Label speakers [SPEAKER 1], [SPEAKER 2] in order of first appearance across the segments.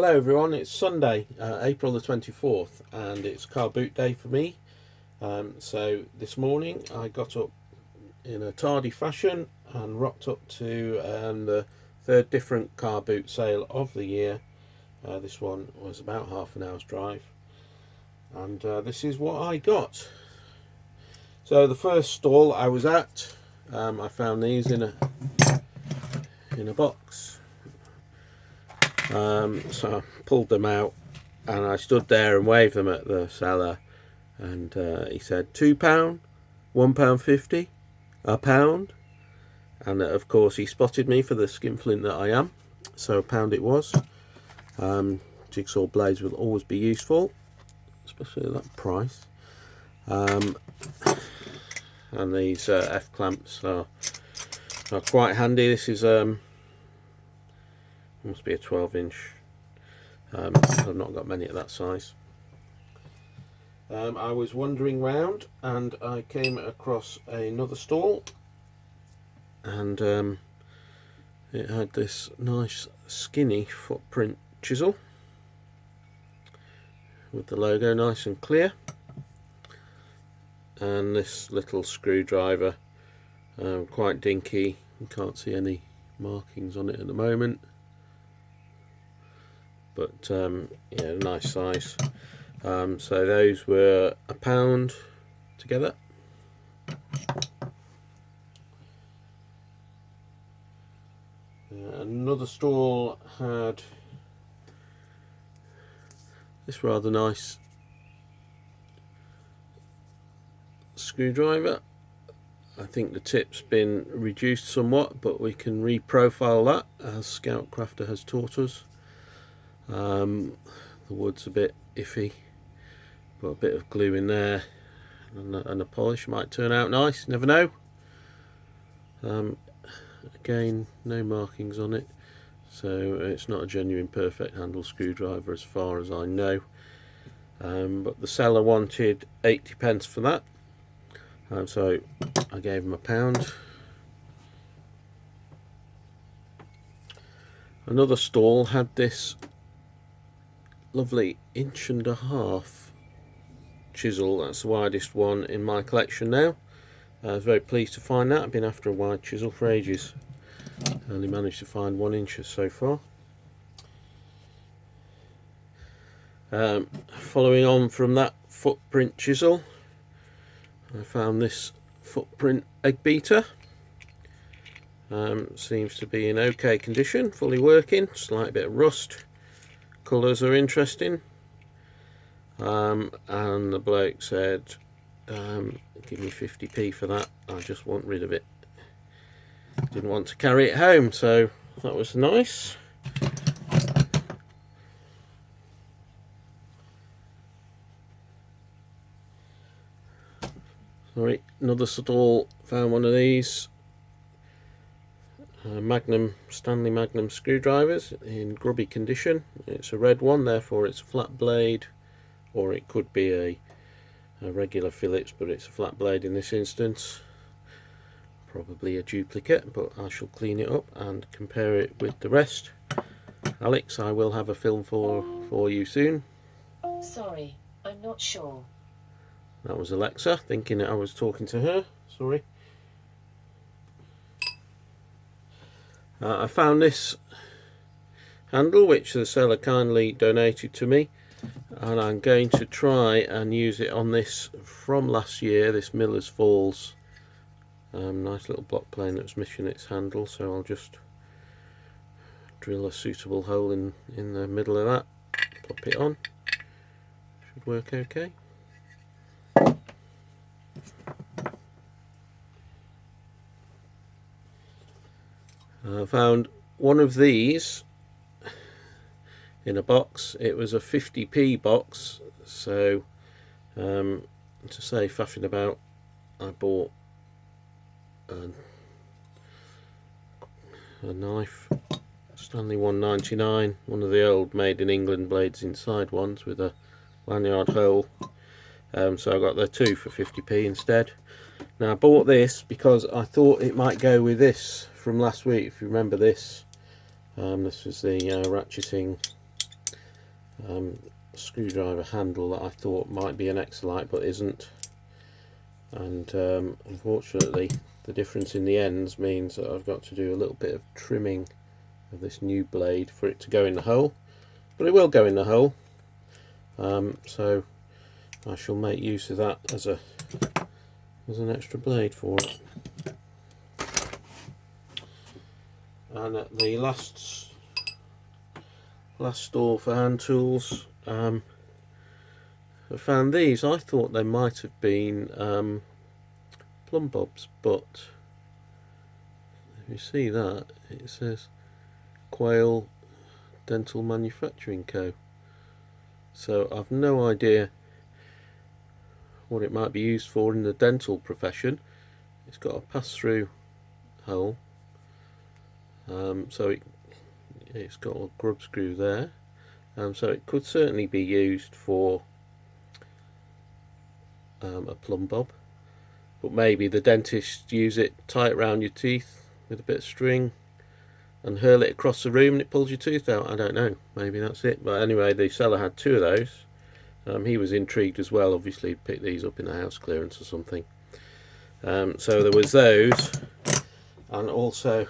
[SPEAKER 1] Hello everyone, it's Sunday, April the 24th, and it's car boot day for me. So this morning I got up in a tardy fashion and rocked up to the third different car boot sale of the year. This one was about half an hour's drive, and this is what I got. So the first stall I was at, I found these in a box. So I pulled them out and I stood there and waved them at the seller, and he said £2, £1.50, £1, and of course he spotted me for the skinflint that I am, so £1 it was. Jigsaw blades will always be useful, especially at that price. And these F clamps are quite handy. This is must be a 12-inch. I've not got many at that size. I was wandering round and I came across another stall, and it had this nice skinny footprint chisel with the logo nice and clear, and this little screwdriver, quite dinky. You can't see any markings on it at the moment, but yeah, nice size. So those were £1 together. Another stall had this rather nice screwdriver. I think the tip's been reduced somewhat, but we can reprofile that, as Scout Crafter has taught us. The wood's a bit iffy, but a bit of glue in there and a polish might turn out nice, never know. Again, no markings on it, so it's not a genuine perfect handle screwdriver as far as I know. But the seller wanted 80p for that, so I gave him £1. Another stall had this lovely 1.5" chisel. That's the widest one in my collection now. I was very pleased to find that. I've been after a wide chisel for ages. I only managed to find 1 inch so far. Following on from that footprint chisel, I found this footprint egg beater. Seems to be in okay condition, fully working, slight bit of rust. Colours are interesting, and the bloke said, give me 50p for that, I just want rid of it. Didn't want to carry it home, so that was nice. Sorry, another stall found one of these Stanley Magnum screwdrivers in grubby condition. It's a red one, therefore it's a flat blade, or it could be a regular Phillips, but it's a flat blade in this instance. Probably a duplicate, but I shall clean it up and compare it with the rest. Alex, I will have a film for you soon.
[SPEAKER 2] Sorry, I'm not sure.
[SPEAKER 1] That was Alexa, thinking that I was talking to her. Sorry. I found this handle which the seller kindly donated to me, and I'm going to try and use it on this from last year, this Miller's Falls. Nice little block plane that was missing its handle, so I'll just drill a suitable hole in the middle of that, pop it on. Should work okay. I found one of these in a box. It was a 50p box, so to save faffing about, I bought a knife, Stanley 199, one of the old made in England blades inside ones with a lanyard hole. So I got the 2 for 50p instead. Now I bought this because I thought it might go with this from last week. If you remember this, this was the ratcheting screwdriver handle that I thought might be an Exolite but isn't, and unfortunately the difference in the ends means that I've got to do a little bit of trimming of this new blade for it to go in the hole, but it will go in the hole, so I shall make use of that as an extra blade for it. And at the last store for hand tools, I found these. I thought they might have been plumb bobs, but if you see that, it says Quail Dental Manufacturing Co. So I've no idea what it might be used for in the dental profession. It's got a pass-through hole, so it's got a grub screw there, so it could certainly be used for a plumb bob, but maybe the dentists use it, tie it around your teeth with a bit of string and hurl it across the room and it pulls your tooth out. I don't know, maybe that's it. But anyway, the seller had two of those. He was intrigued as well, obviously picked these up in the house clearance or something. So there was those, and also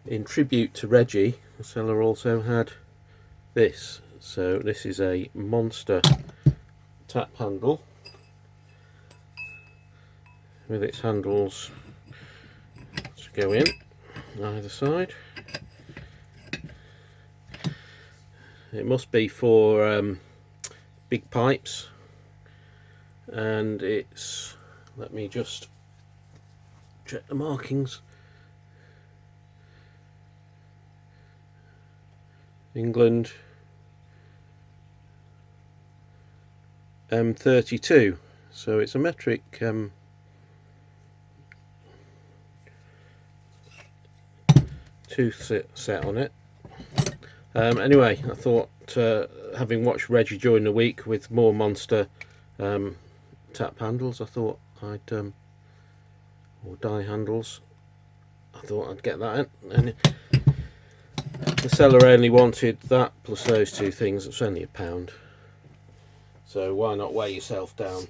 [SPEAKER 1] in tribute to Reggie, the seller also had this. So this is a monster tap handle with its handles to go in either side. It must be for big pipes, and it's, let me just check the markings. England M32, so it's a metric tooth set on it. Anyway, I thought, having watched Reggie during the week with more monster tap handles, I thought I'd or die handles, I thought I'd get that in. And the seller only wanted that plus those two things. It's only £1, so why not weigh yourself down.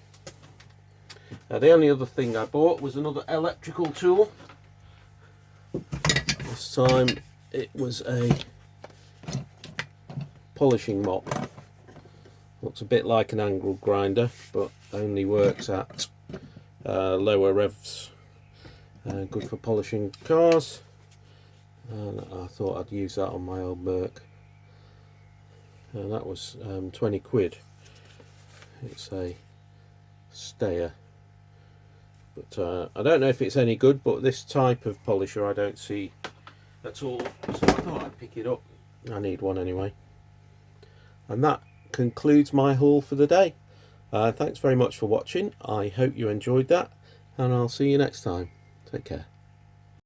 [SPEAKER 1] The only other thing I bought was another electrical tool. This time it was a polishing mop. Looks a bit like an angle grinder, but only works at lower revs. Good for polishing cars, and I thought I'd use that on my old Merc. And that was 20 quid. It's a stayer, but I don't know if it's any good, but this type of polisher I don't see at all, so I thought I'd pick it up. I need one anyway. And that concludes my haul for the day. Thanks very much for watching. I hope you enjoyed that, and I'll see you next time. Take care.